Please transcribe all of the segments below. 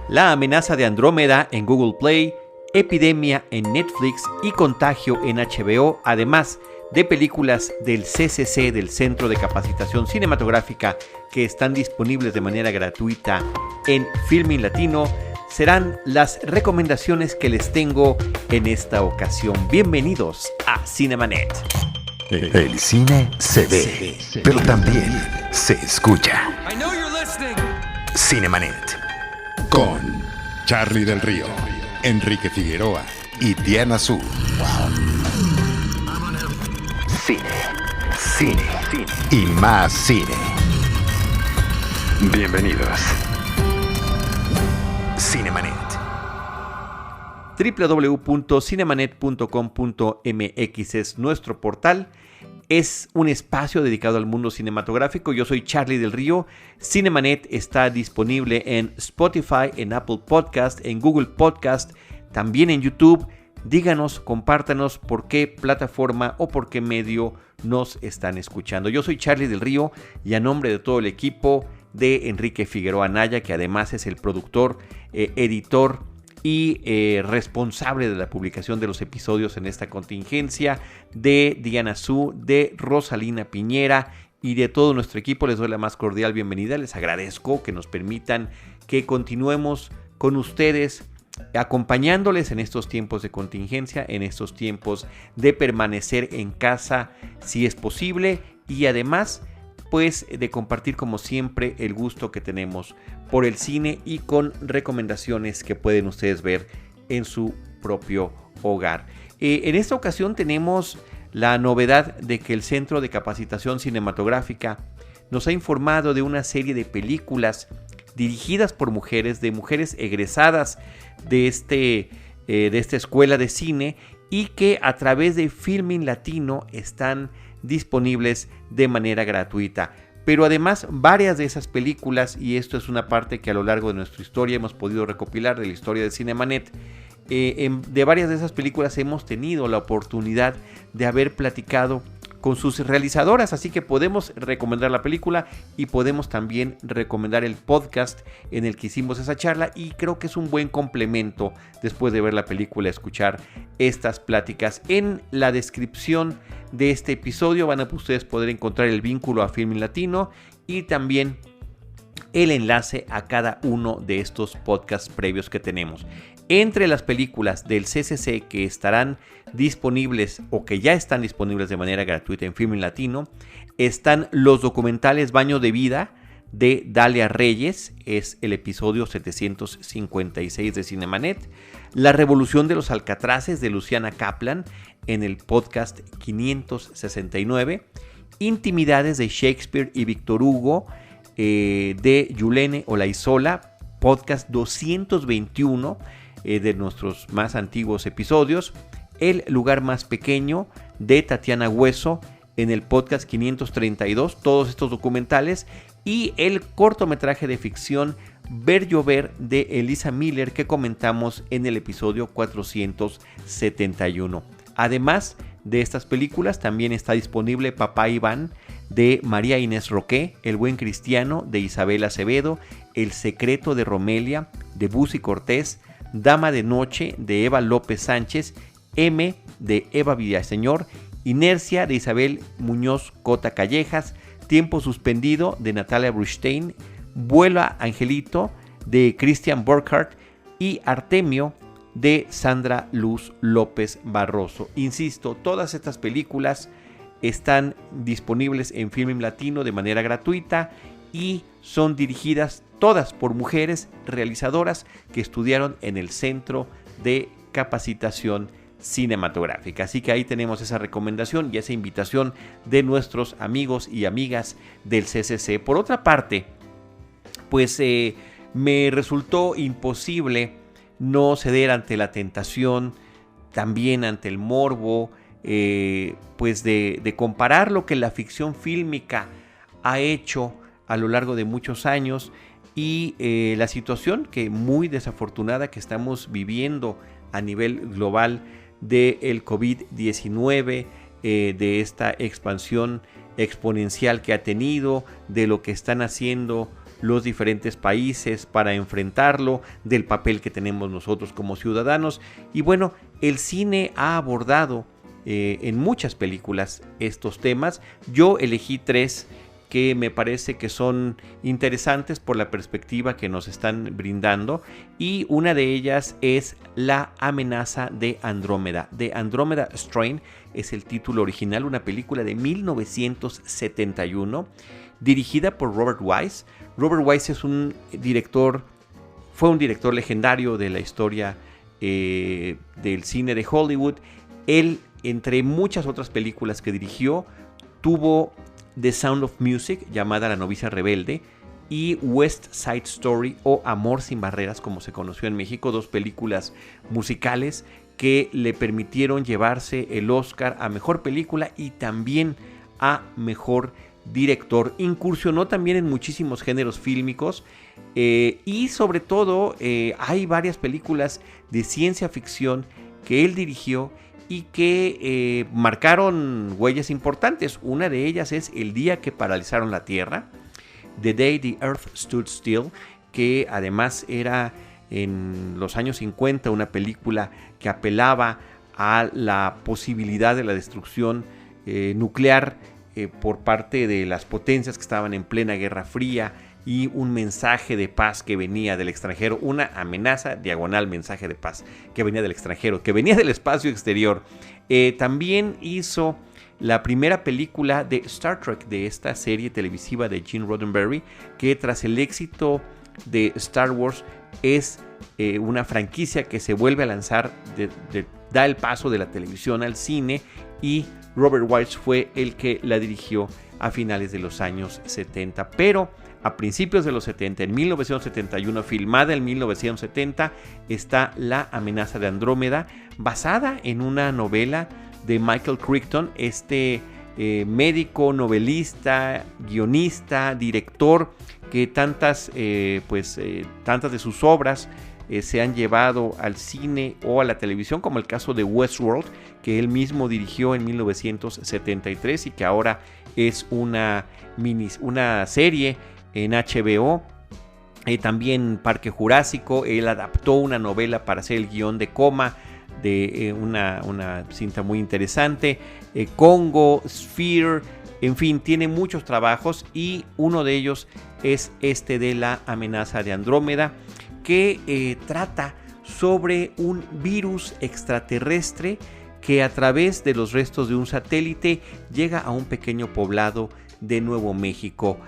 La amenaza de Andrómeda en Google Play, Epidemia en Netflix y Contagio en HBO, además de películas del CCC, del Centro de Capacitación Cinematográfica, que están disponibles de manera gratuita en Filmin Latino, serán las recomendaciones que les tengo en esta ocasión. Bienvenidos a Cinemanet. El cine se ve, pero también se escucha. Cinemanet, con Charlie del Río, Enrique Figueroa y Diana Su. Cine, cine, cine y más cine. Bienvenidos. Cinemanet. www.cinemanet.com.mx es nuestro portal. Es un espacio dedicado al mundo cinematográfico. Yo soy Charlie del Río. Cinemanet está disponible en Spotify, en Apple Podcast, en Google Podcast, también en YouTube. Díganos, compártanos por qué plataforma o por qué medio nos están escuchando. Yo soy Charlie del Río y a nombre de todo el equipo de Enrique Figueroa Anaya, que además es el productor, editor y responsable de la publicación de los episodios en esta contingencia, de Diana Su, de Rosalina Piñera y de todo nuestro equipo, les doy la más cordial bienvenida. Les agradezco que nos permitan que continuemos con ustedes, acompañándoles en estos tiempos de contingencia, en estos tiempos de permanecer en casa si es posible, y además pues de compartir como siempre el gusto que tenemos por el cine y con recomendaciones que pueden ustedes ver en su propio hogar. En esta ocasión tenemos la novedad de que el Centro de Capacitación Cinematográfica nos ha informado de una serie de películas dirigidas por mujeres, de mujeres egresadas de esta escuela de cine, y que a través de Filmin Latino están disponibles de manera gratuita. Pero además varias de esas películas, y esto es una parte que a lo largo de nuestra historia hemos podido recopilar de la historia de Cinemanet, de varias de esas películas hemos tenido la oportunidad de haber platicado con sus realizadoras, así que podemos recomendar la película y podemos también recomendar el podcast en el que hicimos esa charla, y creo que es un buen complemento después de ver la película escuchar estas pláticas. En la descripción de este episodio van a ustedes poder encontrar el vínculo a Filmin Latino y también el enlace a cada uno de estos podcasts previos que tenemos. Entre las películas del CCC que estarán disponibles o que ya están disponibles de manera gratuita en Filmin Latino están los documentales Baño de Vida de Dalia Reyes, es el episodio 756 de Cinemanet, La Revolución de los Alcatraces de Luciana Kaplan en el podcast 569, Intimidades de Shakespeare y Víctor Hugo de Yulene Olaizola, podcast 221 de nuestros más antiguos episodios, El Lugar Más Pequeño de Tatiana Hueso en el podcast 532, todos estos documentales, y el cortometraje de ficción Ver Llover de Elisa Miller que comentamos en el episodio 471. Además de estas películas también está disponible Papá Iván de María Inés Roqué, El Buen Cristiano de Isabel Acevedo, El Secreto de Romelia de Busi Cortés, Dama de Noche de Eva López Sánchez, M de Eva Villaseñor, Inercia de Isabel Muñoz Cota Callejas, Tiempo Suspendido de Natalia Brustein, Vuela Angelito de Christian Burkhardt y Artemio de Sandra Luz López Barroso. Insisto, todas estas películas están disponibles en Filmin Latino de manera gratuita y son dirigidas todas por mujeres realizadoras que estudiaron en el Centro de Capacitación Cinematográfica. Así que ahí tenemos esa recomendación y esa invitación de nuestros amigos y amigas del CCC. Por otra parte, pues me resultó imposible no ceder ante la tentación, también ante el morbo, pues de comparar lo que la ficción fílmica ha hecho a lo largo de muchos años y la situación que muy desafortunada que estamos viviendo a nivel global del COVID-19, de esta expansión exponencial que ha tenido, de lo que están haciendo los diferentes países para enfrentarlo, del papel que tenemos nosotros como ciudadanos. Y bueno, el cine ha abordado en muchas películas estos temas. Yo elegí 3 que me parece que son interesantes por la perspectiva que nos están brindando, y una de ellas es La amenaza de Andrómeda. The Andromeda Strain es el título original, una película de 1971 dirigida por Robert Wise. Robert Wise es fue un director legendario de la historia del cine de Hollywood. Él, entre muchas otras películas que dirigió, tuvo The Sound of Music, llamada La novicia rebelde, y West Side Story, o Amor sin barreras, como se conoció en México, 2 películas musicales que le permitieron llevarse el Oscar a Mejor Película y también a Mejor Director. Incursionó también en muchísimos géneros fílmicos, y sobre todo hay varias películas de ciencia ficción que él dirigió y que marcaron huellas importantes. Una de ellas es El día que paralizaron la Tierra, The Day the Earth Stood Still, que además era en los años 50 una película que apelaba a la posibilidad de la destrucción nuclear por parte de las potencias que estaban en plena Guerra Fría, y un mensaje de paz que venía del extranjero, una amenaza, diagonal mensaje de paz, que venía del extranjero, que venía del espacio exterior. También hizo la primera película de Star Trek, de esta serie televisiva de Gene Roddenberry, que tras el éxito de Star Wars es una franquicia que se vuelve a lanzar, da el paso de la televisión al cine, y Robert Wise fue el que la dirigió a finales de los años 70, pero a principios de los 70, en 1971, filmada en 1970, está La amenaza de Andrómeda, basada en una novela de Michael Crichton, médico, novelista, guionista, director, que tantas de sus obras se han llevado al cine o a la televisión, como el caso de Westworld, que él mismo dirigió en 1973 y que ahora es una serie en HBO. También Parque Jurásico. Él adaptó una novela para hacer el guión de Coma, de una cinta muy interesante. Congo, Sphere, en fin, tiene muchos trabajos, y uno de ellos es este de La amenaza de Andrómeda, que trata sobre un virus extraterrestre que a través de los restos de un satélite llega a un pequeño poblado de Nuevo México.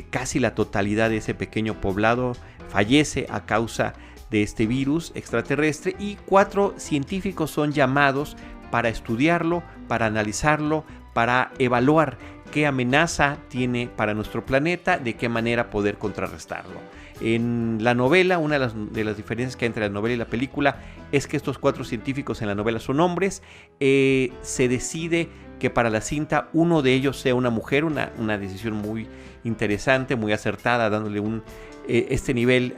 Casi la totalidad de ese pequeño poblado fallece a causa de este virus extraterrestre, y 4 científicos son llamados para estudiarlo, para analizarlo, para evaluar qué amenaza tiene para nuestro planeta, de qué manera poder contrarrestarlo. En la novela, una de las diferencias que hay entre la novela y la película es que estos 4 científicos en la novela son hombres. Se decide que para la cinta uno de ellos sea una mujer, una decisión muy interesante, muy acertada, dándole este nivel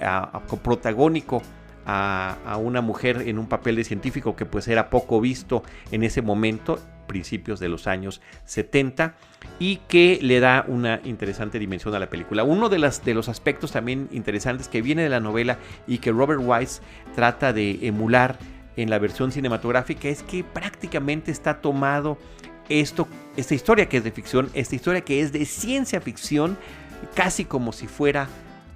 protagónico a una mujer en un papel de científico que pues era poco visto en ese momento, principios de los años 70, y que le da una interesante dimensión a la película. Uno de los aspectos también interesantes que viene de la novela y que Robert Wise trata de emular en la versión cinematográfica es que prácticamente está tomado esta historia que es de ficción, esta historia que es de ciencia ficción, casi como si fuera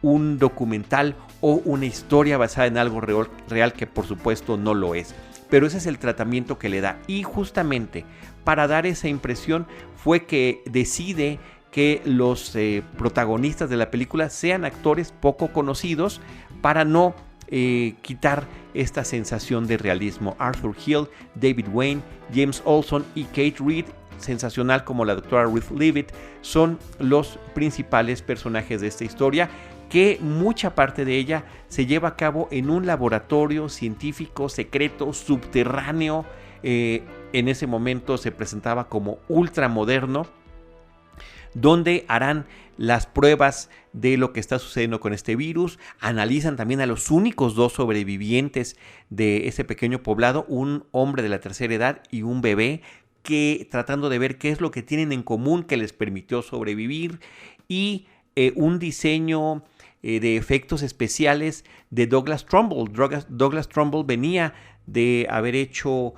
un documental o una historia basada en algo real, que por supuesto no lo es. Pero ese es el tratamiento que le da, y justamente para dar esa impresión fue que decide que los protagonistas de la película sean actores poco conocidos, para no quitar esta sensación de realismo. Arthur Hill, David Wayne, James Olson y Kate Reed, sensacional como la doctora Ruth Leavitt, son los principales personajes de esta historia, que mucha parte de ella se lleva a cabo en un laboratorio científico secreto subterráneo. En ese momento se presentaba como ultramoderno, donde harán las pruebas de lo que está sucediendo con este virus. Analizan también a los únicos 2 sobrevivientes de ese pequeño poblado, un hombre de la tercera edad y un bebé, que tratando de ver qué es lo que tienen en común que les permitió sobrevivir, y un diseño de efectos especiales de Douglas Trumbull. Douglas Trumbull venía de haber hecho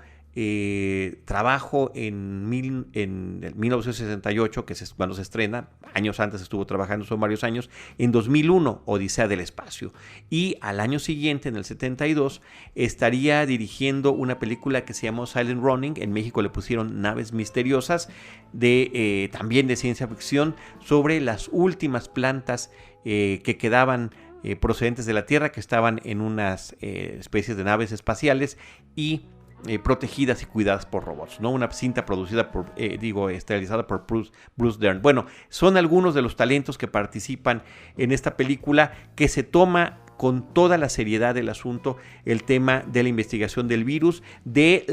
trabajo en 1968, que es cuando se estrena. Años antes estuvo trabajando, son varios años. En 2001, Odisea del Espacio. Y al año siguiente, en el 72, estaría dirigiendo una película que se llamó Silent Running. En México le pusieron Naves Misteriosas, también de ciencia ficción, sobre las últimas plantas que quedaban procedentes de la Tierra, que estaban en unas especies de naves espaciales y protegidas y cuidadas por robots, ¿no? Una cinta producida estelarizada por Bruce Dern. Bueno, son algunos de los talentos que participan en esta película, que se toma con toda la seriedad del asunto el tema de la investigación del virus, de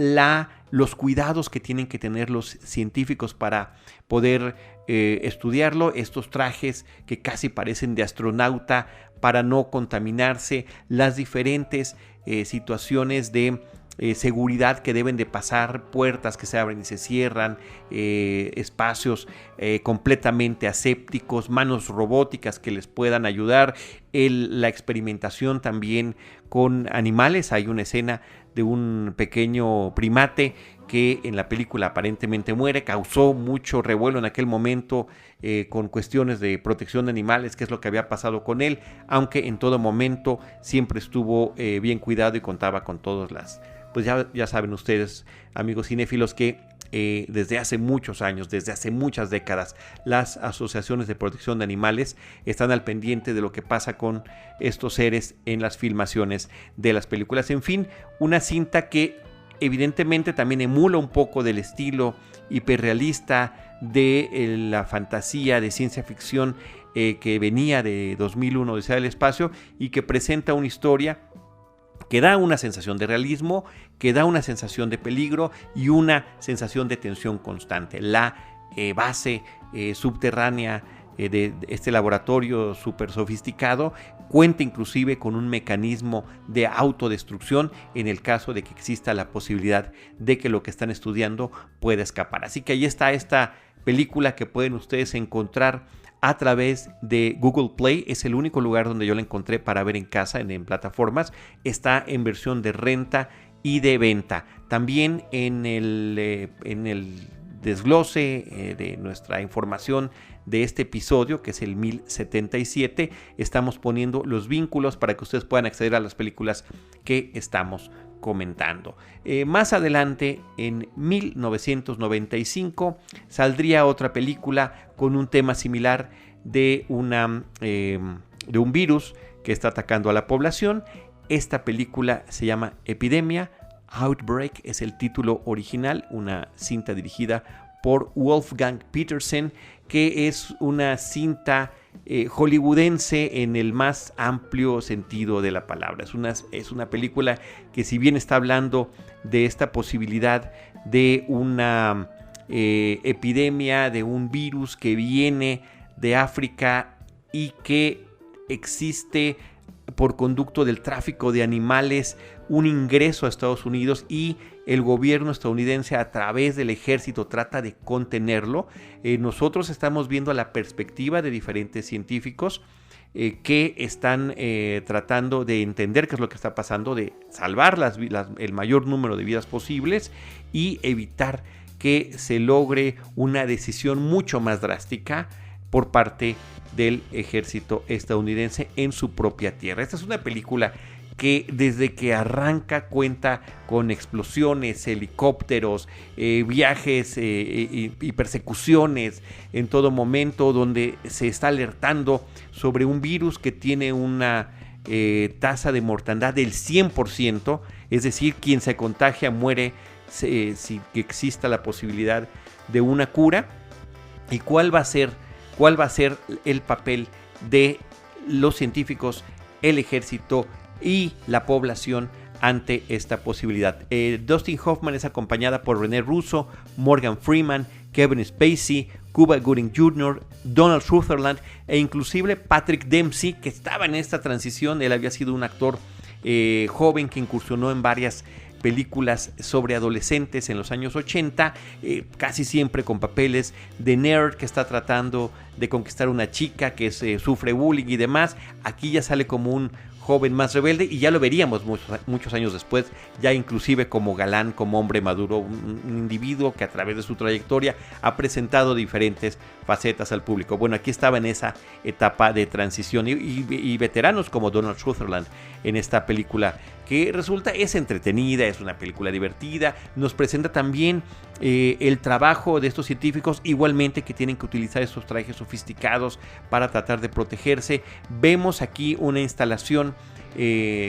los cuidados que tienen que tener los científicos para poder estudiarlo, estos trajes que casi parecen de astronauta para no contaminarse, las diferentes situaciones de seguridad que deben de pasar, puertas que se abren y se cierran, espacios completamente asépticos, manos robóticas que les puedan ayudar, la experimentación también con animales. Hay una escena de un pequeño primate que en la película aparentemente muere, causó mucho revuelo en aquel momento con cuestiones de protección de animales, qué es lo que había pasado con él, aunque en todo momento siempre estuvo bien cuidado y contaba con todas pues ya saben ustedes, amigos cinéfilos, que desde hace muchos años, desde hace muchas décadas, las asociaciones de protección de animales están al pendiente de lo que pasa con estos seres en las filmaciones de las películas. En fin, una cinta que evidentemente también emula un poco del estilo hiperrealista de la fantasía de ciencia ficción que venía de 2001, Odisea del Espacio, y que presenta una historia que da una sensación de realismo, que da una sensación de peligro y una sensación de tensión constante. La base subterránea de este laboratorio súper sofisticado cuenta inclusive con un mecanismo de autodestrucción en el caso de que exista la posibilidad de que lo que están estudiando pueda escapar. Así que ahí está esta película que pueden ustedes encontrar a través de Google Play. Es el único lugar donde yo la encontré para ver en casa, en plataformas. Está en versión de renta y de venta. También en el desglose de nuestra información de este episodio, que es el 1077, estamos poniendo los vínculos para que ustedes puedan acceder a las películas que estamos comentando. Más adelante, en 1995, saldría otra película con un tema similar de un virus que está atacando a la población. Esta película se llama Epidemia. Outbreak es el título original, una cinta dirigida por Wolfgang Petersen, que es una cinta hollywoodense en el más amplio sentido de la palabra. Es una película que, si bien está hablando de esta posibilidad de una epidemia, de un virus que viene de África y que existe por conducto del tráfico de animales, un ingreso a Estados Unidos, y el gobierno estadounidense a través del ejército trata de contenerlo. Nosotros estamos viendo la perspectiva de diferentes científicos que están tratando de entender qué es lo que está pasando, de salvar el mayor número de vidas posibles y evitar que se logre una decisión mucho más drástica por parte del ejército estadounidense en su propia tierra. Esta es una película que desde que arranca cuenta con explosiones, helicópteros, viajes y persecuciones en todo momento, donde se está alertando sobre un virus que tiene una tasa de mortandad del 100%, es decir, quien se contagia muere sin que exista la posibilidad de una cura. ¿Y cuál va a ser el papel de los científicos, el ejército y la población ante esta posibilidad? Dustin Hoffman es acompañada por René Russo, Morgan Freeman, Kevin Spacey, Cuba Gooding Jr., Donald Sutherland e inclusive Patrick Dempsey, que estaba en esta transición. Él había sido un actor joven que incursionó en varias películas sobre adolescentes en los años 80, casi siempre con papeles de nerd que está tratando de conquistar una chica que sufre bullying y demás. Aquí ya sale como un joven más rebelde y ya lo veríamos muchos años después, ya inclusive como galán, como hombre maduro, un individuo que a través de su trayectoria ha presentado diferentes facetas al público. Bueno, aquí estaba en esa etapa de transición y veteranos como Donald Sutherland en esta película que es entretenida, es una película divertida, nos presenta también el trabajo de estos científicos igualmente que tienen que utilizar estos trajes sofisticados para tratar de protegerse. Vemos aquí una instalación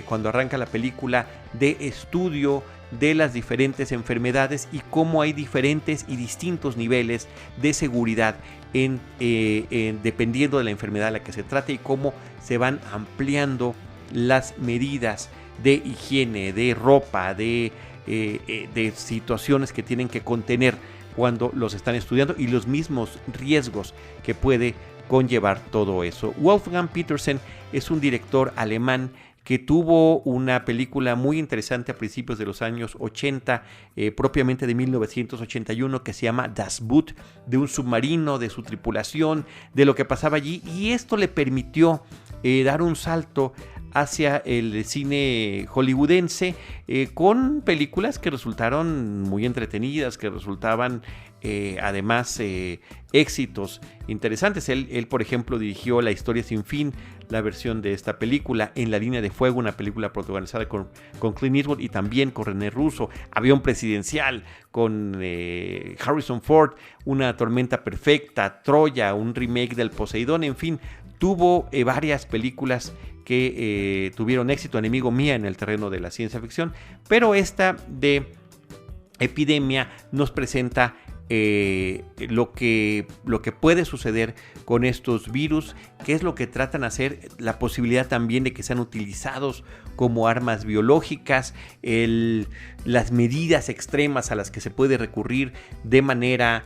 cuando arranca la película de estudio de las diferentes enfermedades y cómo hay diferentes y distintos niveles de seguridad dependiendo de la enfermedad a la que se trate y cómo se van ampliando las medidas de higiene, de ropa, de situaciones que tienen que contener cuando los están estudiando y los mismos riesgos que puede conllevar todo eso. Wolfgang Petersen es un director alemán que tuvo una película muy interesante a principios de los años 80, propiamente de 1981, que se llama Das Boot, de un submarino, de su tripulación, de lo que pasaba allí, y esto le permitió dar un salto hacia el cine hollywoodense con películas que resultaron muy entretenidas, que resultaban además éxitos interesantes. Él, por ejemplo, dirigió La historia sin fin, la versión de esta película, En la línea de fuego, una película protagonizada con Clint Eastwood y también con René Russo, Avión presidencial con Harrison Ford, Una tormenta perfecta, Troya, un remake del Poseidón, en fin, tuvo varias películas que tuvieron éxito. Enemigo Mía en el terreno de la ciencia ficción, pero esta de Epidemia nos presenta lo que puede suceder con estos virus, qué es lo que tratan de hacer, la posibilidad también de que sean utilizados como armas biológicas, las medidas extremas a las que se puede recurrir de manera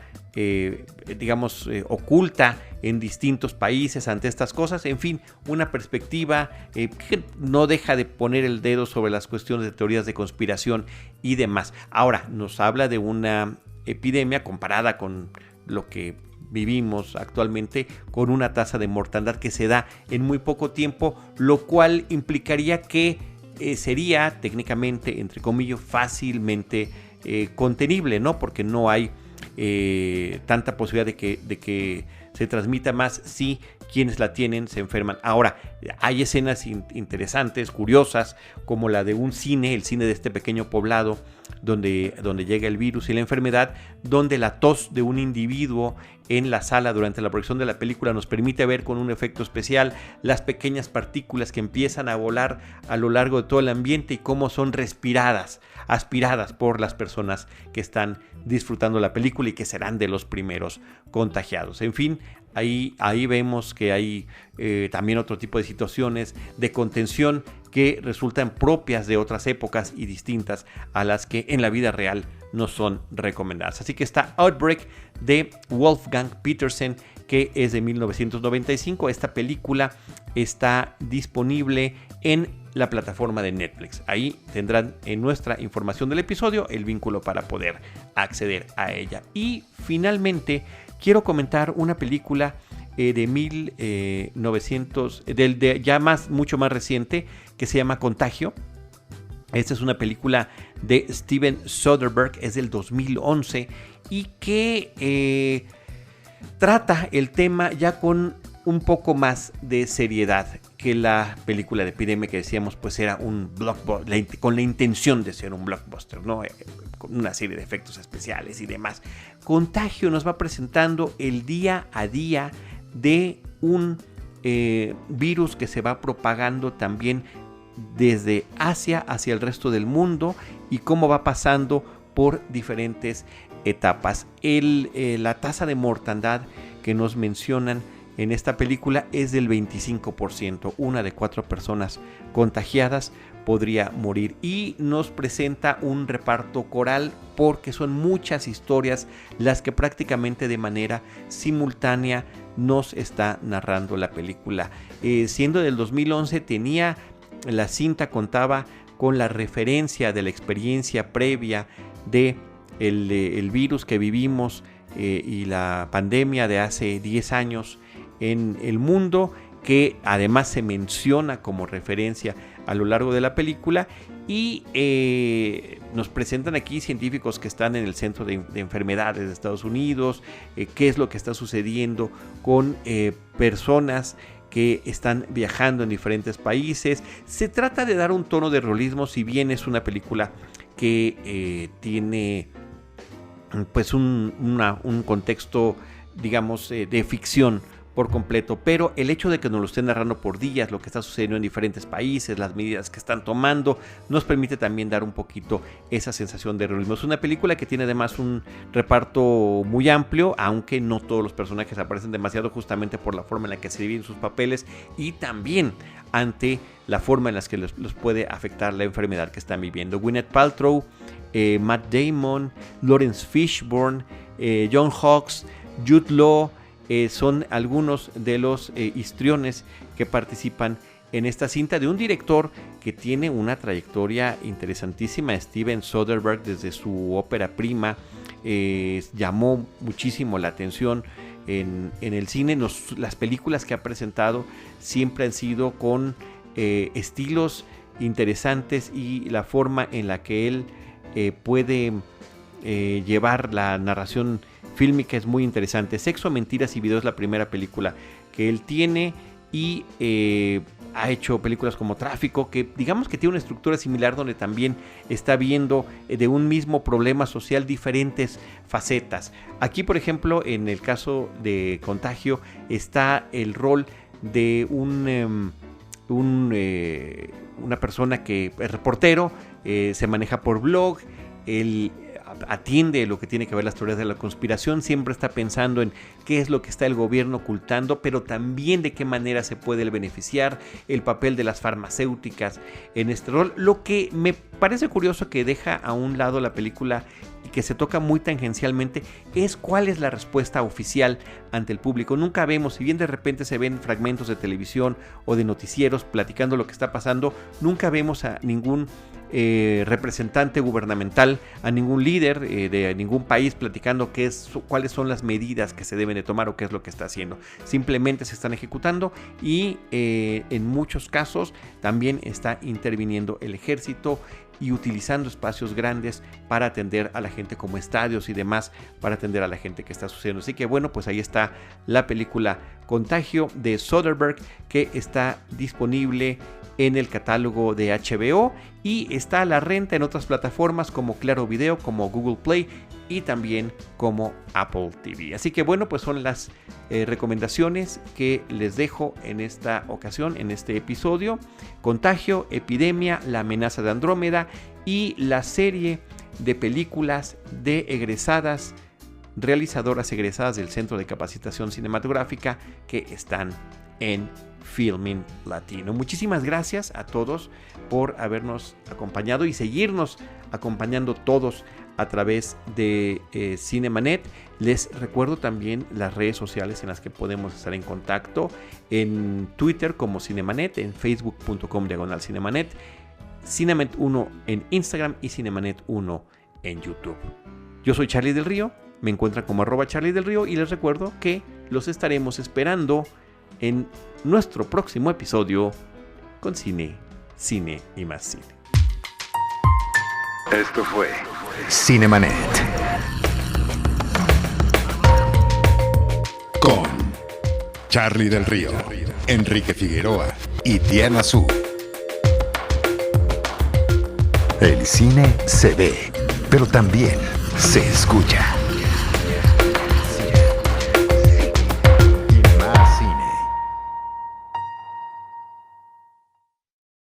oculta en distintos países ante estas cosas. En fin, una perspectiva que no deja de poner el dedo sobre las cuestiones de teorías de conspiración y demás. Ahora, nos habla de una epidemia comparada con lo que vivimos actualmente, con una tasa de mortandad que se da en muy poco tiempo, lo cual implicaría que sería técnicamente, entre comillas, fácilmente contenible, ¿no? Porque no hay tanta posibilidad de que se transmita más si quienes la tienen se enferman. Ahora, hay escenas interesantes, curiosas, como la de un cine, el cine de este pequeño poblado donde llega el virus y la enfermedad, donde la tos de un individuo en la sala durante la proyección de la película nos permite ver con un efecto especial las pequeñas partículas que empiezan a volar a lo largo de todo el ambiente y cómo son aspiradas por las personas que están disfrutando la película y que serán de los primeros contagiados. En fin, ahí vemos que hay también otro tipo de situaciones de contención que resultan propias de otras épocas y distintas a las que en la vida real no son recomendadas. Así que está Outbreak de Wolfgang Petersen, que es de 1995. Esta película está disponible en la plataforma de Netflix. Ahí tendrán en nuestra información del episodio el vínculo para poder acceder a ella. Y finalmente quiero comentar una película de 1900, mucho más reciente, que se llama Contagio. Esta es una película de Steven Soderbergh, es del 2011 y que trata el tema ya con un poco más de seriedad que la película de Epidemia, que decíamos pues era un blockbuster, con la intención de ser un blockbuster, ¿no? Con una serie de efectos especiales y demás. Contagio nos va presentando el día a día de un virus que se va propagando también desde Asia hacia el resto del mundo y cómo va pasando por diferentes etapas. La tasa de mortandad que nos mencionan en esta película es del 25%. Una de 4 personas contagiadas podría morir, y nos presenta un reparto coral porque son muchas historias las que prácticamente de manera simultánea nos está narrando la película. Siendo del 2011, la cinta contaba con la referencia de la experiencia previa de el virus que vivimos y la pandemia de hace 10 años en el mundo, que además se menciona como referencia a lo largo de la película, y nos presentan aquí científicos que están en el Centro de Enfermedades de Estados Unidos, qué es lo que está sucediendo con personas que están viajando en diferentes países. Se trata de dar un tono de realismo, si bien es una película que tiene pues un contexto, digamos, de ficción por completo, pero el hecho de que nos lo estén narrando por días, lo que está sucediendo en diferentes países, las medidas que están tomando, nos permite también dar un poquito esa sensación de realismo. Es una película que tiene además un reparto muy amplio, aunque no todos los personajes aparecen demasiado, justamente por la forma en la que se dividen sus papeles y también ante la forma en la que los puede afectar la enfermedad que están viviendo. Gwyneth Paltrow, Matt Damon, Lawrence Fishburne, John Hawkes, Jude Law, son algunos de los histriones que participan en esta cinta de un director que tiene una trayectoria interesantísima. Steven Soderbergh, desde su ópera prima, llamó muchísimo la atención en el cine. Las películas que ha presentado siempre han sido con estilos interesantes, y la forma en la que él puede llevar la narración fílmica es muy interesante. Sexo, Mentiras y Video es la primera película que él tiene, y ha hecho películas como Tráfico, que digamos que tiene una estructura similar, donde también está viendo de un mismo problema social diferentes facetas. Aquí, por ejemplo, en el caso de Contagio, está el rol de una persona que es reportero, se maneja por blog, él atiende lo que tiene que ver las teorías de la conspiración, siempre está pensando en qué es lo que está el gobierno ocultando, pero también de qué manera se puede beneficiar, el papel de las farmacéuticas en este rol. Lo que me parece curioso, que deja a un lado la película y que se toca muy tangencialmente, es cuál es la respuesta oficial ante el público. Nunca vemos, si bien de repente se ven fragmentos de televisión o de noticieros platicando lo que está pasando, nunca vemos a ningún representante gubernamental, a ningún líder de ningún país platicando cuáles son las medidas que se deben de tomar o qué es lo que está haciendo. Simplemente se están ejecutando, y en muchos casos también está interviniendo el ejército y utilizando espacios grandes para atender a la gente, como estadios y demás, para atender a la gente que está sucediendo. Así que bueno, pues ahí está la película Contagio de Soderbergh, que está disponible en el catálogo de HBO y está a la renta en otras plataformas como Claro Video, como Google Play y también como Apple TV. Así que bueno, pues son las recomendaciones que les dejo en esta ocasión, en este episodio: Contagio, Epidemia, La amenaza de Andrómeda y la serie de películas de realizadoras egresadas del Centro de Capacitación Cinematográfica, que están en Filmin Latino. Muchísimas gracias a todos por habernos acompañado y seguirnos acompañando todos a través de Cinemanet. Les recuerdo también las redes sociales en las que podemos estar en contacto: en Twitter como Cinemanet, en facebook.com/Cinemanet, Cinemanet1 en Instagram y Cinemanet1 en YouTube. Yo soy Charlie del Río, me encuentran como @Charlie del Río, y les recuerdo que los estaremos esperando en nuestro próximo episodio con Cine y más cine. Esto fue Cinemanet con Charlie del Río, Enrique Figueroa y Diana Su. El cine se ve, pero también se escucha.